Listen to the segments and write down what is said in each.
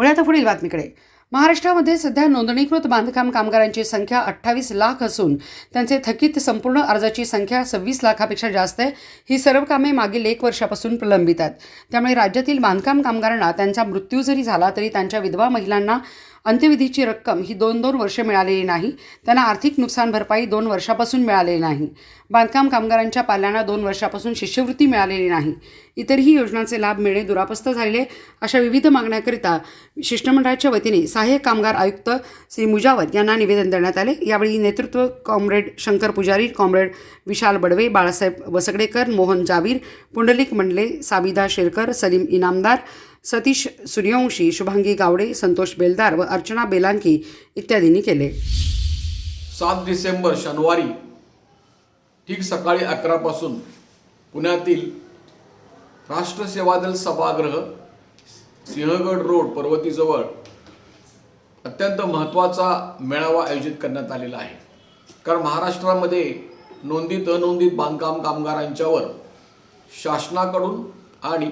वळूया आता पुढील बातमीकडे. महाराष्ट्रामध्ये सध्या नोंदणीकृत बांधकाम कामगारांची संख्या 28 लाख असून त्यांचे थकीत संपूर्ण अर्जाची संख्या 26 लाखापेक्षा जास्त आहे. ही सर्व कामे मागील 1 वर्षापासून प्रलंबित आहेत. त्यामुळे राज्यातील बांधकाम कामगारांना त्यांचा मृत्यू जरी झाला तरी त्यांच्या विधवा महिलांना अंत्यविधीची रक्कम ही 2-2 वर्षे मिळालेली नाही. त्यांना आर्थिक नुकसान भरपाई 2 वर्षापासून मिळालेली नाही. बांधकाम कामगारांच्या पाल्यांना 2 वर्षापासून शिष्यवृत्ती मिळालेली नाही. इतरही योजनांचे लाभ मिळणे दुरापस्त झालेले अशा विविध मागण्याकरिता शिष्टमंडळाच्या वतीने सहाय्यक कामगार आयुक्त श्री मुजावत यांना निवेदन देण्यात आले. यावेळी नेतृत्व कॉम्रेड शंकर पुजारी, कॉम्रेड विशाल बडवे, बाळासाहेब वसगडेकर, मोहन जावीर, पुंडलिक मंडले, साबिदा शेरकर, सलीम इनामदार, सतीश सूर्यवंशी, शुभांगी गावडे, संतोष बेलदार व अर्चना बेलांकी इत्यादींनी केले. 7 डिसेंबर शनिवारी ठीक सकाळी 11 पासून पुण्यातील राष्ट्र सेवा दल सभागृह, सिंहगड रोड, पर्वतीजवळ अत्यंत महत्त्वाचा मेळावा आयोजित करण्यात आलेला आहे. कारण महाराष्ट्रामध्ये नोंदित अनोंदित बांधकाम कामगारांच्यावर शासनाकडून आणि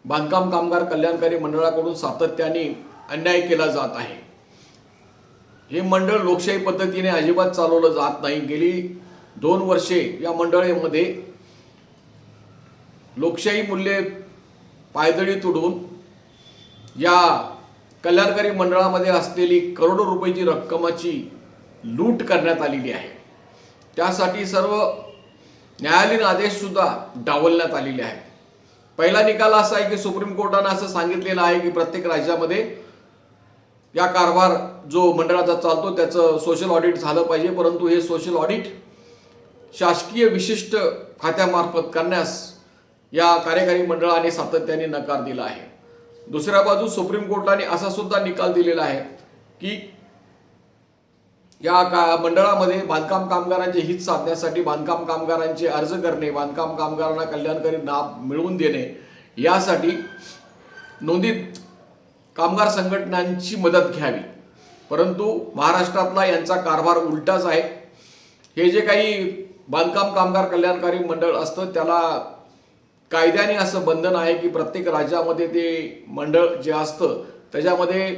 बांधकाम कामगार कल्याणकारी मंडळाकडून सातत्याने अन्याय केला जात आहे. हे मंडळ लोकशाही पद्धतीने अजिबात चालवलं जात नाही. गेली 2 वर्षे या मंडळामध्ये लोकशाही मूल्ये पायदळी तुडवून या कल्याणकारी मंडळामध्ये असलेली करोडो रुपयाची रक्कमाची लूट करण्यात आलेली आहे. त्यासाठी सर्व न्यायालयीन आदेशसुद्धा डावलण्यात आलेले आहेत. पहिला निकाल असा आहे की सुप्रीम कोर्टाने असं सांगितलेलं आहे की प्रत्येक राज्यामध्ये या कारभार जो मंडळाचा चालतो त्याचं सोशल ऑडिट झालं पाहिजे. परंतु हे सोशल ऑडिट शासकीय विशिष्ट खात्यामार्फत करण्यास या कार्यकारी मंडळाने सातत्याने नकार दिला आहे. दुसऱ्या बाजू सुप्रीम कोर्टाने असा सुद्धा निकाल दिलेला आहे की या मंडळामध्ये बांधकाम कामगारांचे हित साधण्यासाठी बांधकाम कामगारांचे अर्ज करणे, बांधकाम कामगारांना कल्याणकारी लाभ मिळवून देणे यासाठी नोंदित कामगार संघटनांची मदत घ्यावी. परंतु महाराष्ट्रातला यांचा कारभार उलटाच आहे. हे जे काही बांधकाम कामगार कल्याणकारी मंडळ असतं त्याला कायद्याने असं बंधन आहे की प्रत्येक राज्यामध्ये ते मंडळ जे असतं त्याच्यामध्ये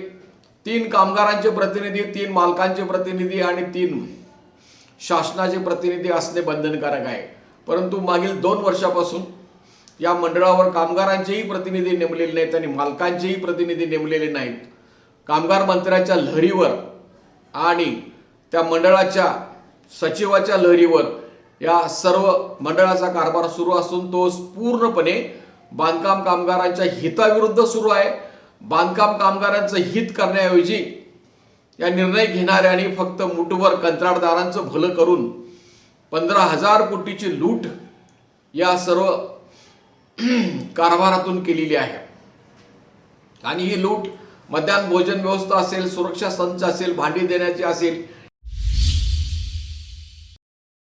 3 कामगारांचे प्रतिनिधी, 3 मालकांचे प्रतिनिधी आणि 3 शासनाचे प्रतिनिधी असणे बंधनकारक आहे. परंतु मागील 2 वर्षापासून या मंडळावर कामगारांचेही प्रतिनिधी नेमलेले नाहीत आणि मालकांचेही प्रतिनिधी नेमलेले नाहीत. कामगार मंत्र्याच्या लहरीवर आणि त्या मंडळाच्या सचिवाच्या लहरीवर या सर्व मंडळाचा कारभार सुरू असून तो पूर्णपणे बांधकाम कामगारांच्या हिताविरुद्ध सुरू आहे. बांधकाम कामगारांचं हित करण्याऐवजी या निर्णय घेणाऱ्यांनी फक्त मुठभर कंत्राटदारांचं भलं करून 15,000 कोटीची लूट या सर्व कारभारातून केलेली आहे. आणि ही लूट मध्यान्ह भोजन व्यवस्था असेल, सुरक्षा संच असेल, भांडी देण्याची असेल